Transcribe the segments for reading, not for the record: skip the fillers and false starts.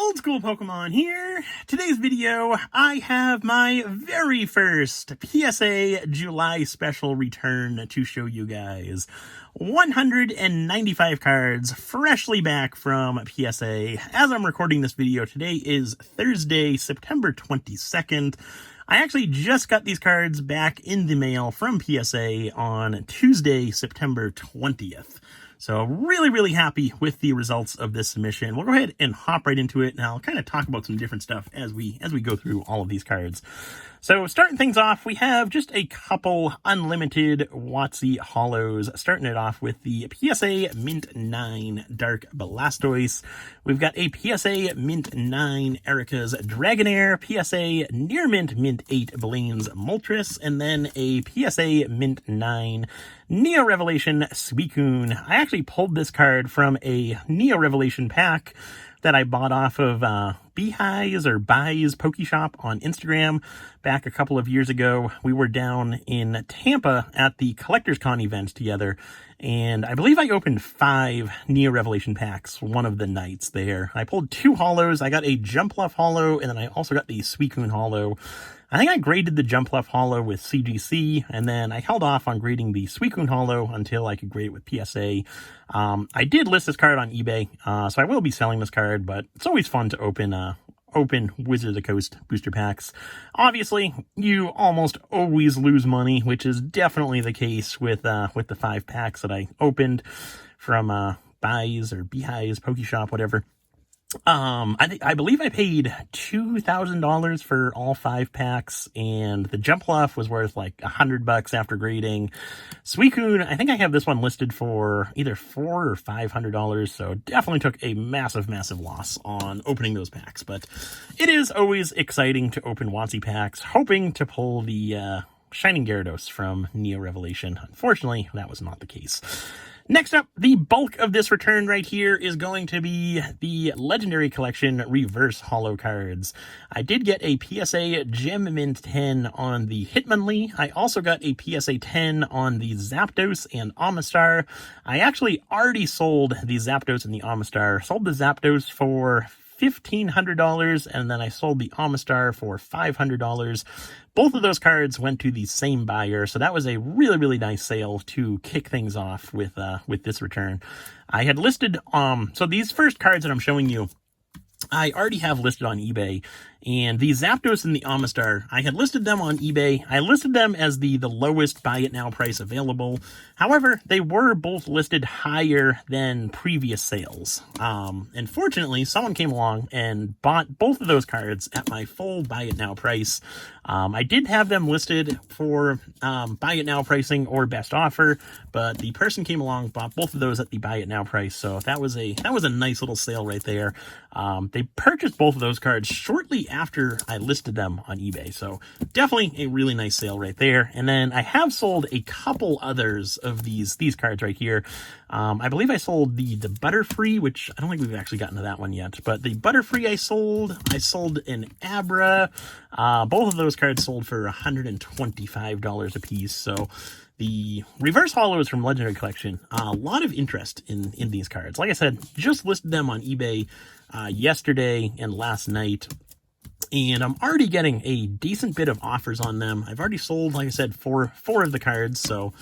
Old school Pokemon here. Today's video, I have my very first PSA July special return to show you guys. 195 cards, freshly back from PSA. As I'm recording this video, today is Thursday, September 22nd. I actually just got these cards back in the mail from PSA on Tuesday, September 20th. So really happy with the results of this submission. We'll go ahead and hop right into it, and I'll kind of talk about some different stuff as we go through all of these cards. So starting things off, we have just a couple unlimited WotC holos. Starting it off with the PSA Mint 9 Dark Blastoise. We've got a PSA Mint 9 Erica's Dragonair, PSA Near Mint 8 Blaine's Moltres, and then a PSA Mint 9 Neo Revelation Suicune. I actually pulled this card from a Neo Revelation pack that I bought off of Beehives or Buys Pokeshop on Instagram back a couple of years ago. We were down in Tampa at the Collectors Con event together, and I believe I opened 5 Neo Revelation packs one of the nights there. I pulled 2 holos. I got a Jumpluff holo, and then I also got the Suicune holo. I think I graded the Jumpluff holo with CGC, and then I held off on grading the Suicune holo until I could grade it with PSA. I did list this card on eBay, so I will be selling this card, but it's always fun to open Wizards of the Coast booster packs. Obviously, you almost always lose money, which is definitely the case with the 5 packs that I opened from Buys or Beehives, Pokeshop, whatever. I believe I paid $2,000 for all 5 packs, and the Jumpluff was worth like $100 after grading. Suicune, I think I have this one listed for either $400 or $500, so definitely took a massive loss on opening those packs. But it is always exciting to open WotC packs, hoping to pull the Shining Gyarados from Neo Revelation. Unfortunately, that was not the case. Next up, the bulk of this return right here is going to be the Legendary Collection Reverse Holo cards. I did get a PSA Gem Mint 10 on the Hitmonlee. I also got a PSA 10 on the Zapdos and Amistar. I actually already sold the Zapdos and the Amistar. Sold the Zapdos for $1,500, and then I sold the Amistar for $500. Both of those cards went to the same buyer, so that was a really nice sale to kick things off with this return. I had listed, so these first cards that I'm showing you, I already have listed on eBay, and the Zapdos and the Amistar, I had listed them on eBay. I listed them as the lowest buy it now price available. However, they were both listed higher than previous sales. Unfortunately, someone came along and bought both of those cards at my full buy it now price. I did have them listed for buy it now pricing or best offer, but the person came along, bought both of those at the buy it now price. So that was a nice little sale right there. They purchased both of those cards shortly after I listed them on eBay. So definitely a really nice sale right there. And then I have sold a couple others of these cards right here. I believe I sold the Butterfree, which I don't think we've actually gotten to that one yet, but the Butterfree I sold an Abra. Both of those cards sold for $125 a piece. So the reverse holos from Legendary Collection, a lot of interest in these cards. Like I said, just listed them on eBay yesterday and last night, and I'm already getting a decent bit of offers on them. I've already sold, like I said, four of the cards, so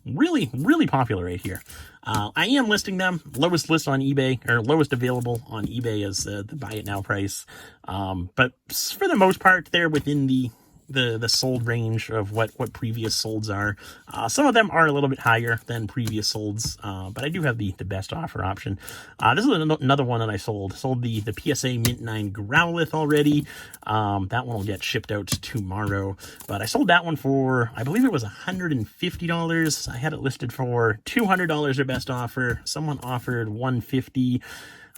really popular right here. I am listing them lowest list on eBay, or lowest available on eBay as the buy it now price. But for the most part, they're within the sold range of what previous solds are. Some of them are a little bit higher than previous solds, but I do have the best offer option. This is another one that I sold. Sold the PSA Mint 9 Growlithe already. That one will get shipped out tomorrow, but I sold that one for, I believe it was $150. I had it listed for $200 their best offer. Someone offered $150.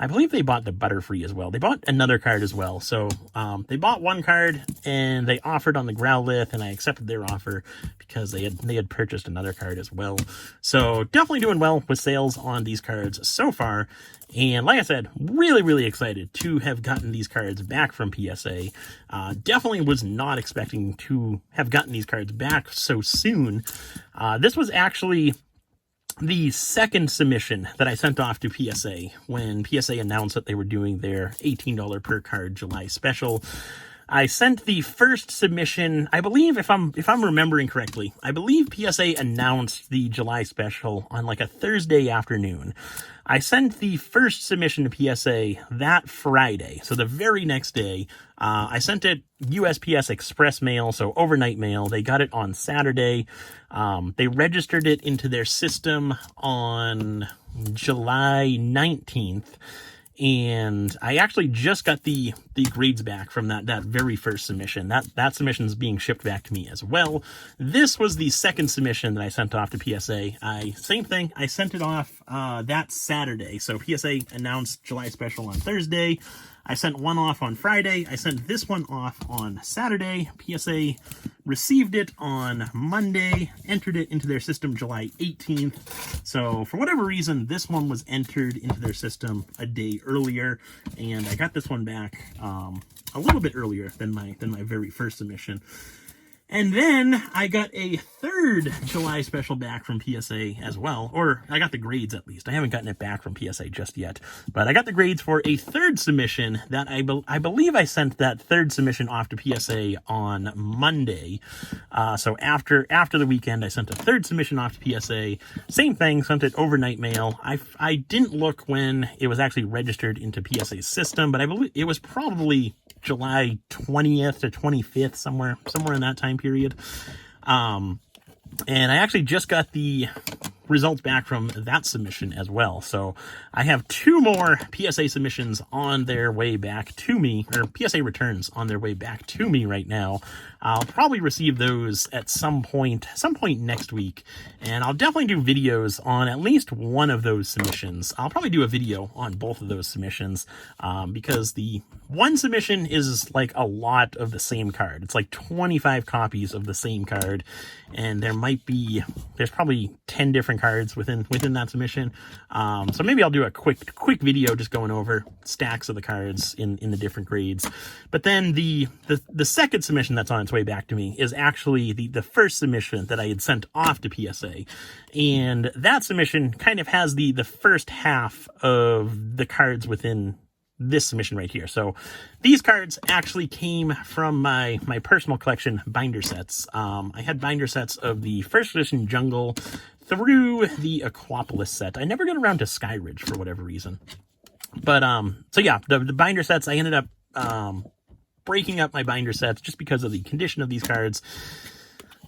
I believe they bought the Butterfree as well. They bought another card as well. So they bought one card and they offered on the Growlithe, and I accepted their offer because they had purchased another card as well. So definitely doing well with sales on these cards so far. And like I said, really excited to have gotten these cards back from PSA. Definitely was not expecting to have gotten these cards back so soon. This was actually the second submission that I sent off to PSA when PSA announced that they were doing their $18 per card July special. I sent the first submission, I believe, if I'm remembering correctly, I believe PSA announced the July special on like a Thursday afternoon. I sent the first submission to PSA that Friday, so the very next day. I sent it USPS Express mail, so overnight mail. They got it on Saturday. They registered it into their system on July 19th. And I actually just got the grades back from that very first submission. That submission is being shipped back to me as well. This was the second submission that I sent off to PSA. Same thing. I sent it off that Saturday. So PSA announced July special on Thursday. I sent one off on Friday. I sent this one off on Saturday. PSA received it on Monday, entered it into their system July 18th. So for whatever reason, this one was entered into their system a day earlier, and I got this one back a little bit earlier than my very first submission. And then I got a third July special back from PSA as well, or I got the grades at least. I haven't gotten it back from PSA just yet, but I got the grades for a third submission that I believe I sent that third submission off to PSA on Monday. So after the weekend, I sent a third submission off to PSA. Same thing, sent it overnight mail. I didn't look when it was actually registered into PSA's system, but I believe it was probably July 20th to 25th, somewhere in that time period. And I actually just got the results back from that submission as well. So I have two more PSA submissions on their way back to me, or PSA returns on their way back to me right now. I'll probably receive those at some point next week, and I'll definitely do videos on at least one of those submissions. I'll probably do a video on both of those submissions, because the one submission is like a lot of the same card. It's like 25 copies of the same card, and there's probably 10 different cards within that submission. So maybe I'll do a quick video just going over stacks of the cards in the different grades. But then the second submission that's on its way back to me is actually the first submission that I had sent off to PSA. And that submission kind of has the first half of the cards within this submission right here. So these cards actually came from my personal collection binder sets. I had binder sets of the first edition Jungle through the Aquapolis set. I never got around to Skyridge for whatever reason. But so yeah, the binder sets, I ended up breaking up my binder sets just because of the condition of these cards,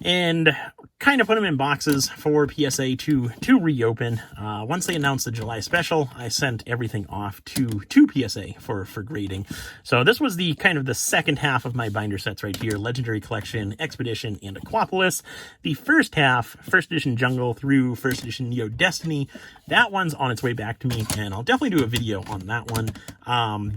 and kind of put them in boxes for PSA to reopen. Once they announced the July special, I sent everything off to PSA for grading. So this was the kind of the second half of my binder sets right here: Legendary Collection, Expedition, and Aquapolis. The first half, first edition Jungle through first edition Neo Destiny, that one's on its way back to me, and I'll definitely do a video on that one.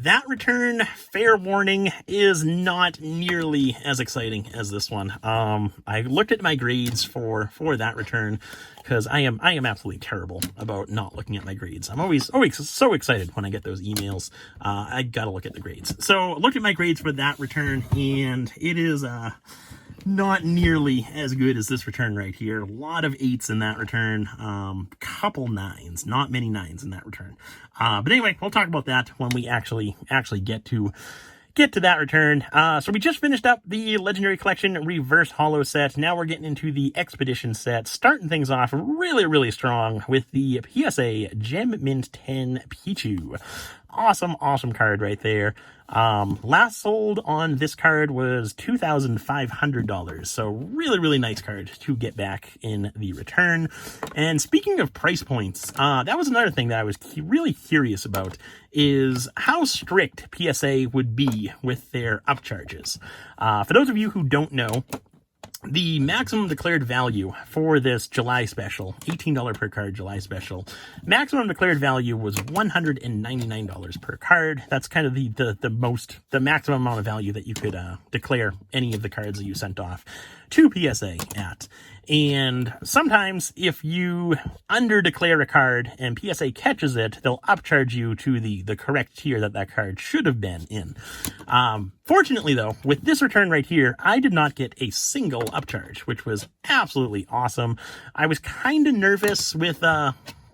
That return, fair warning, is not nearly as exciting as this one. I looked at my grades for that return, because I am absolutely terrible about not looking at my grades. I'm always so excited when I get those emails. I gotta look at the grades. So look at my grades for that return, and it is not nearly as good as this return right here. A lot of 8s in that return, couple 9s, not many 9s in that return. But anyway, we'll talk about that when we actually get to that return. So we just finished up the Legendary Collection Reverse Holo set. Now we're getting into the Expedition set, starting things off really strong with the PSA Gem Mint 10 Pichu. Awesome card right there. Last sold on this card was $2,500. So really nice card to get back in the return. And speaking of price points, that was another thing that I was really curious about, is how strict PSA would be with their upcharges. For those of you who don't know, the maximum declared value for this July special, $18 per card July special, maximum declared value was $199 per card. That's kind of the maximum amount of value that you could declare any of the cards that you sent off to PSA at. And sometimes if you under-declare a card and PSA catches it, they'll upcharge you to the correct tier that card should have been in. Fortunately, though, with this return right here, I did not get a single upcharge, which was absolutely awesome. I was kind of nervous with...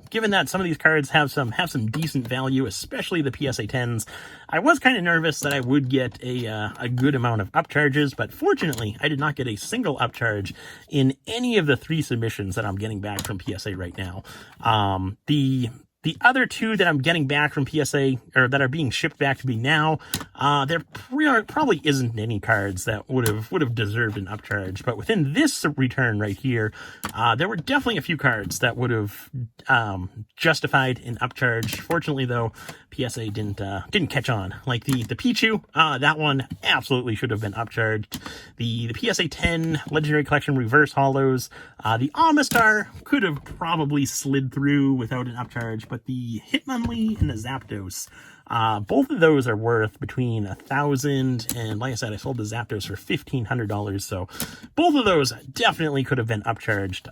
given that some of these cards have some decent value, especially the PSA 10s, I was kind of nervous that I would get a good amount of upcharges, but fortunately, I did not get a single upcharge in any of the 3 submissions that I'm getting back from PSA right now. The other 2 that I'm getting back from PSA, or that are being shipped back to me now, there probably isn't any cards that would have deserved an upcharge. But within this return right here, there were definitely a few cards that would have justified an upcharge. Fortunately, though, PSA didn't catch on. Like the Pichu, that one absolutely should have been upcharged. The PSA 10 Legendary Collection Reverse Holos, the Amistar could have probably slid through without an upcharge. But the Hitmonlee and the Zapdos, both of those are worth between $1,000 and, like I said, I sold the Zapdos for $1,500, so both of those definitely could have been upcharged.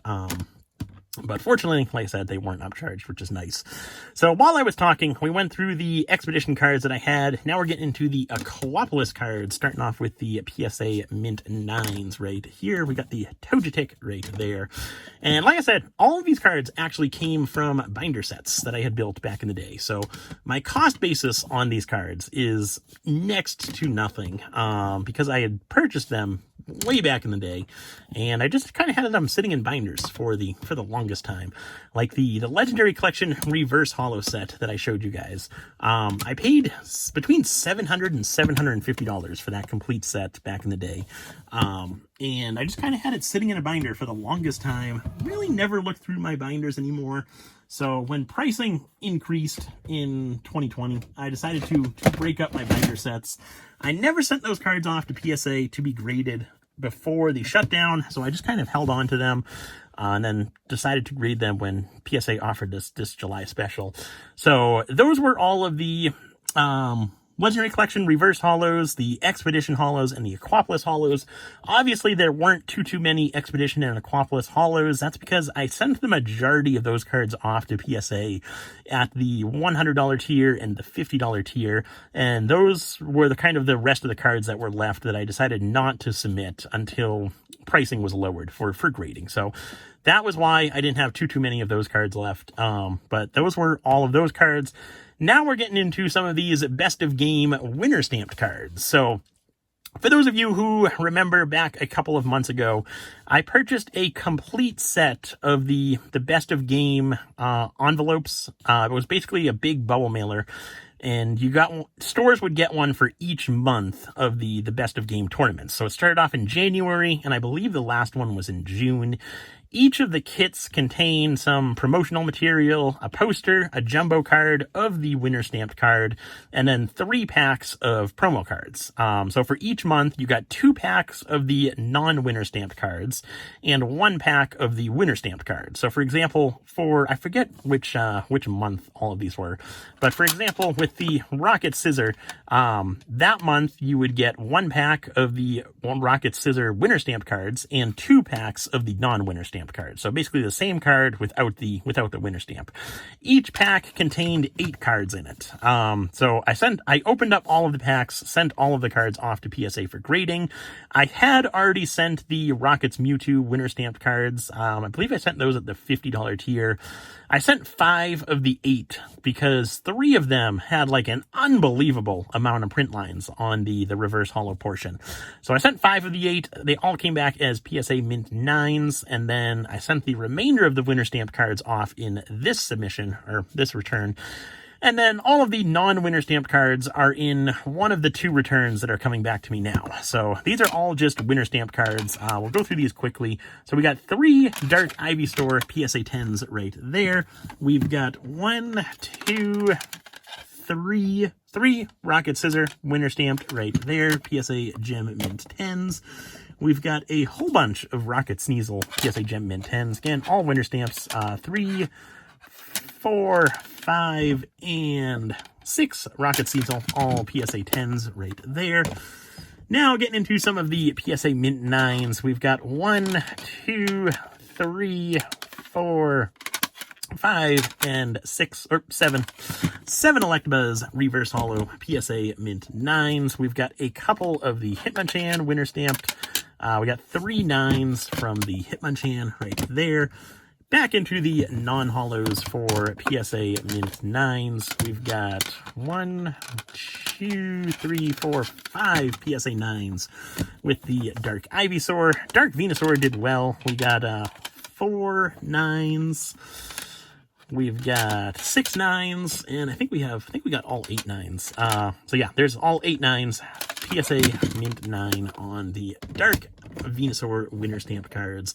But fortunately, like I said, they weren't upcharged, which is nice. So while I was talking, we went through the Expedition cards that I had. Now we're getting into the Aquapolis cards, starting off with the PSA Mint 9s right here. We got the Togetic right there. And like I said, all of these cards actually came from binder sets that I had built back in the day. So my cost basis on these cards is next to nothing, because I had purchased them way back in the day, and I just kind of had them sitting in binders for the longest time. Like the Legendary Collection Reverse Holo set that I showed you guys. I paid between $700 and $750 for that complete set back in the day. And I just kind of had it sitting in a binder for the longest time. Really never looked through my binders anymore. So when pricing increased in 2020, I decided to break up my binder sets. I never sent those cards off to PSA to be graded before the shutdown, so I just kind of held on to them and then decided to grade them when PSA offered this July special. So those were all of the Legendary Collection Reverse Holos, the Expedition Holos, and the Aquapolis Holos. Obviously, there weren't too many Expedition and Aquapolis Holos. That's because I sent the majority of those cards off to PSA at the $100 tier and the $50 tier, and those were the rest of the cards that were left that I decided not to submit until pricing was lowered for grading. So that was why I didn't have too many of those cards left. But those were all of those cards. Now we're getting into some of these best of game winner stamped cards. So for those of you who remember back a couple of months ago, I purchased a complete set of the best of game envelopes. It was basically a big bubble mailer, and stores would get one for each month of the best of game tournaments. So it started off in January, and I believe the last one was in June. Each of the kits contain some promotional material, a poster, a jumbo card of the winner stamped card, and then 3 packs of promo cards. So for each month, you got 2 packs of the non-winner stamped cards and 1 pack of the winner stamped cards. So for example, I forget which month all of these were, but for example, with the Rocket Scissor, that month you would get 1 pack of the Rocket Scissor winner stamped cards and 2 packs of the non-winner stamped card. So basically the same card without the winner stamp. Each pack contained 8 cards in it. So I opened up all of the packs, sent all of the cards off to PSA for grading. I had already sent the Rockets Mewtwo winner stamped cards. I believe I sent those at the $50 tier. I sent 5 of the 8 because 3 of them had like an unbelievable amount of print lines on the reverse holo portion. So I sent 5 of the 8. They all came back as PSA Mint 9s, and then I sent the remainder of the winner stamped cards off in this submission, or this return. And then all of the non-winner stamped cards are in one of the 2 returns that are coming back to me now. So these are all just winner stamped cards. We'll go through these quickly. So we got 3 Dark Ivysaur PSA 10s right there. We've got 3 Rocket Scissor winner stamped right there. PSA Gem Mint 10s. We've got a whole bunch of Rocket Sneasel PSA Gem Mint 10s. Again, all winner stamps. 3, 4, 5, and 6 Rocket Sneasel, all PSA 10s right there. Now getting into some of the PSA Mint 9s, we've got 1, 2, 3, 4, 5, and 6, or 7. 7 Electabuzz Reverse Holo PSA Mint 9s. We've got a couple of the Hitmonchan winter stamped. We got 3 9s from the Hitmonchan right there. Back into the non-holos for PSA Mint 9s. We've got 1, 2, 3, 4, 5 PSA 9s with the Dark Ivysaur. Dark Venusaur did well. We got 4 9s. We've got 6 9s, and I think we got all 8 9s. So yeah, there's all 8 9s. PSA Mint 9 on the Dark Venusaur winter stamp cards.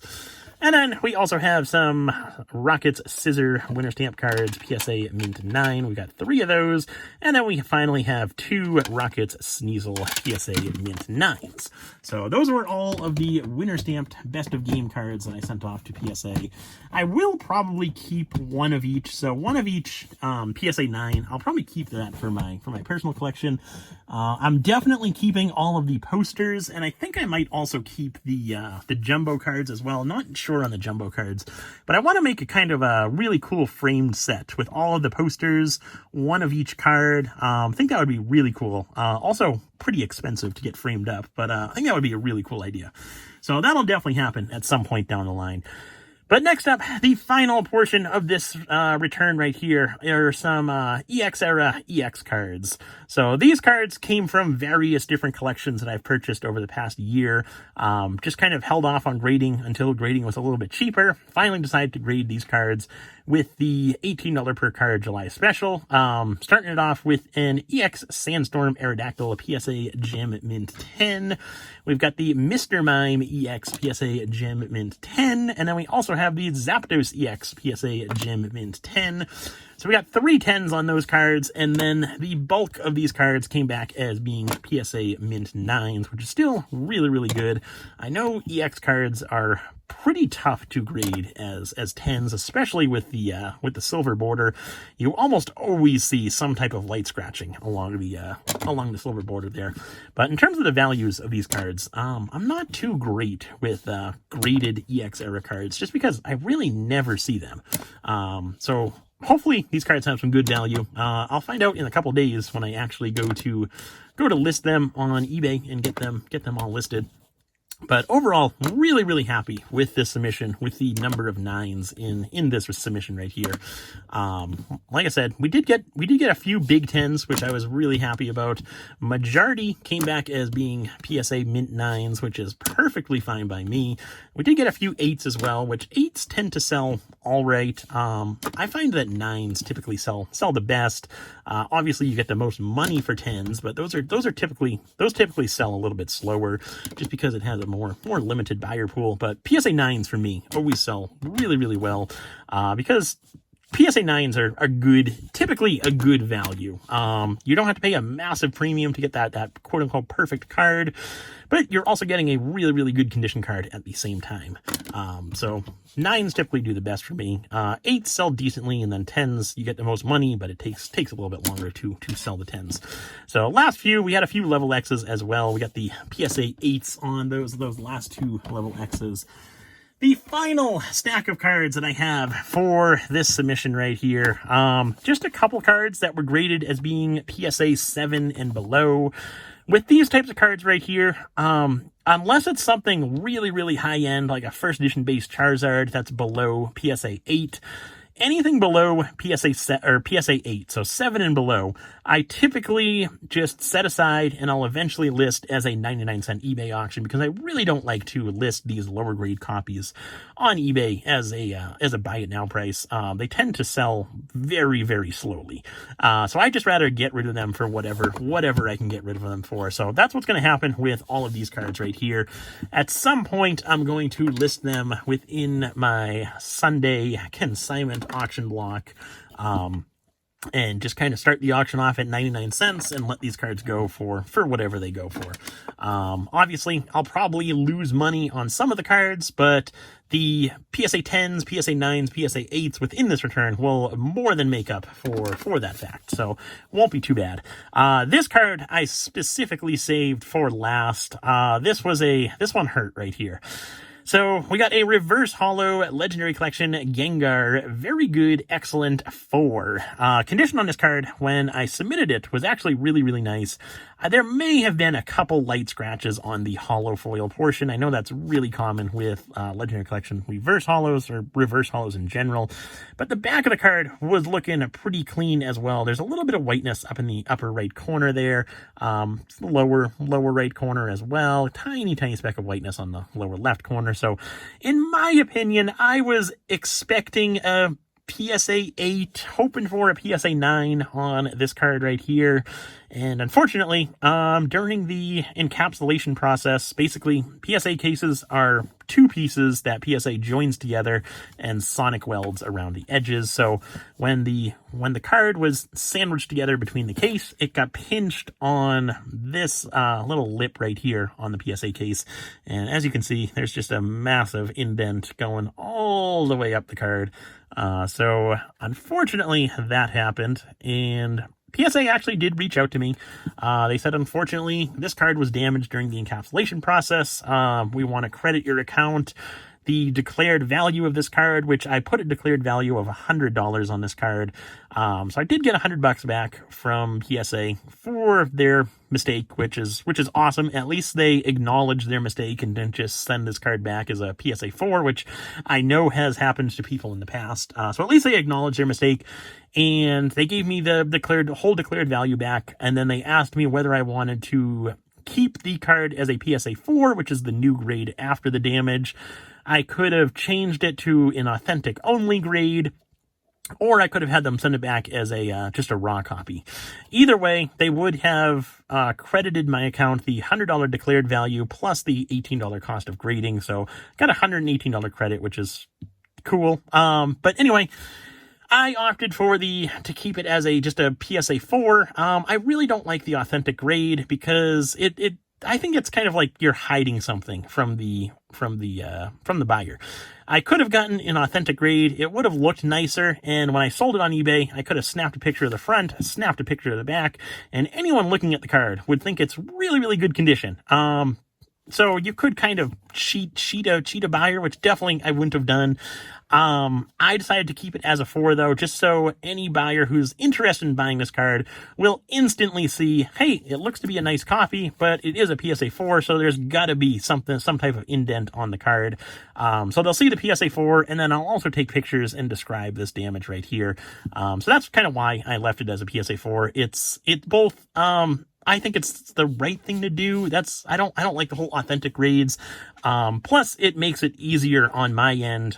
And then we also have some Rockets Scissor winter stamp cards, PSA Mint 9. We got 3 of those. And then we finally have 2 Rockets Sneasel PSA Mint 9s. So those were all of the winter stamped best of game cards that I sent off to PSA. I will probably keep one of each. So one of each PSA 9. I'll probably keep that for my personal collection. I'm definitely keeping all of the posters, and I think I might also keep the jumbo cards as well. Not sure on the jumbo cards, but I want to make a kind of a really cool framed set with all of the posters, one of each card. I think that would be really cool. Also pretty expensive to get framed up, but I think that would be a really cool idea. So that'll definitely happen at some point down the line. But next up, the final portion of this return right here are some EX era EX cards. So these cards came from various different collections that I've purchased over the past year. Just kind of held off on grading until grading was a little bit cheaper. Finally decided to grade these cards with the $18 per card July special. Starting it off with an EX Sandstorm Aerodactyl PSA Gem Mint 10. We've got the Mr. Mime EX PSA Gem Mint 10. And then we also have the Zapdos EX PSA Gem Mint 10. So we got 3 10s on those cards, and then the bulk of these cards came back as being PSA Mint 9s, which is still really, really good. I know EX cards are pretty tough to grade as 10s, especially with the silver border. You almost always see some type of light scratching along the silver border there. But in terms of the values of these cards, I'm not too great with graded EX era cards, just because I really never see them. So hopefully these cards have some good value. I'll find out in a couple days when I actually go to list them on eBay and get them all listed. But overall, really, really happy with this submission, with the number of 9s in this submission right here. Like I said, we did get a few big 10s, which I was really happy about. Majority came back as being PSA Mint 9s, which is perfectly fine by me. We did get a few 8s as well, which 8s tend to sell all right. I find that 9s typically sell the best. Obviously, you get the most money for 10s, but those typically sell a little bit slower, just because it has a more limited buyer pool. But PSA 9s for me always sell really, really well, because PSA 9s are good, typically a good value. You don't have to pay a massive premium to get that quote-unquote perfect card, but you're also getting a really, really good condition card at the same time. So 9s typically do the best for me. 8s sell decently, and then 10s, you get the most money, but it takes a little bit longer to sell the 10s. So last few, we had a few level X's as well. We got the PSA 8s on those last 2 level X's. The final stack of cards that I have for this submission right here, just a couple cards that were graded as being PSA 7 and below. With these types of cards right here, unless it's something really, really high-end, like a first edition base Charizard that's below PSA 8, anything below PSA 8, so 7 and below, I typically just set aside and I'll eventually list as a 99-cent eBay auction, because I really don't like to list these lower grade copies on eBay as a buy it now price. They tend to sell very, very slowly. So I just rather get rid of them for whatever I can get rid of them for. So that's what's going to happen with all of these cards right here. At some point, I'm going to list them within my Sunday consignment auction block, and just kind of start the auction off at 99 cents and let these cards go for whatever they go for. Obviously, I'll probably lose money on some of the cards, but the PSA 10s, PSA 9s, PSA 8s within this return will more than make up for that fact, so won't be too bad. This card I specifically saved for last. This one hurt right here. So we got a reverse holo legendary collection Gengar, very good, excellent 4. Condition on this card when I submitted it was actually really nice. There may have been a couple light scratches on the holo foil portion. I know that's really common with legendary collection reverse holos or reverse holos in general, but the back of the card was looking pretty clean as well. There's a little bit of whiteness up in the upper right corner there, lower right corner as well. Tiny speck of whiteness on the lower left corner. So in my opinion, I was expecting a PSA 8, hoping for a PSA 9 on this card right here. And unfortunately, during the encapsulation process, basically PSA cases are 2 pieces that PSA joins together and sonic welds around the edges. So when the card was sandwiched together between the case, it got pinched on this little lip right here on the PSA case. And as you can see, there's just a massive indent going all the way up the card. So unfortunately that happened, and PSA actually did reach out to me. They said, unfortunately, this card was damaged during the encapsulation process. We want to credit your account. The declared value of this card, which I put a declared value of $100 on this card. So I did get $100 back from PSA for their mistake, which is awesome. At least they acknowledged their mistake and didn't just send this card back as a PSA 4, which I know has happened to people in the past. So at least they acknowledged their mistake, and they gave me the whole declared value back, and then they asked me whether I wanted to keep the card as a PSA 4, which is the new grade after the damage. I could have changed it to an authentic only grade, or I could have had them send it back as a just a raw copy. Either way, they would have credited my account the $100 declared value plus the $18 cost of grading. So got a $118 credit, which is cool. But anyway, I opted to keep it as just a PSA 4. I really don't like the authentic grade because I think it's kind of like you're hiding something from the buyer. I could have gotten an authentic grade. It would have looked nicer, and when I sold it on eBay, I could have snapped a picture of the front, snapped a picture of the back, and anyone looking at the card would think it's really good condition. So you could kind of cheat a buyer, which definitely I wouldn't have done. I decided to keep it as a 4 though, just so any buyer who's interested in buying this card will instantly see, hey, it looks to be a nice copy, but it is a PSA 4, so there's gotta be some type of indent on the card. So they'll see the PSA 4, and then I'll also take pictures and describe this damage right here. So that's kind of why I left it as a PSA 4. It's both, I think it's the right thing to do. I don't like the whole authentic grades. Plus it makes it easier on my end,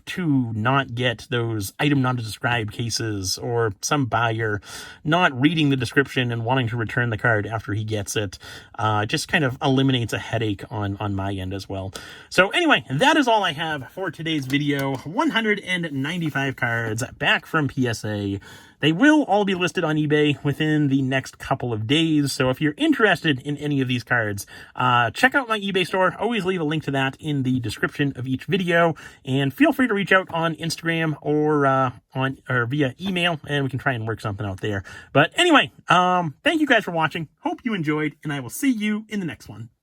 to not get those item not described cases or some buyer not reading the description and wanting to return the card after he gets it. It just kind of eliminates a headache on my end as well. So anyway, that is all I have for today's video. 195 cards back from PSA. They will all be listed on eBay within the next couple of days, so if you're interested in any of these cards, check out my eBay store. Always leave a link to that in the description of each video, and feel free to reach out on Instagram or via email, and we can try and work something out there. But anyway, thank you guys for watching. Hope you enjoyed, and I will see you in the next one.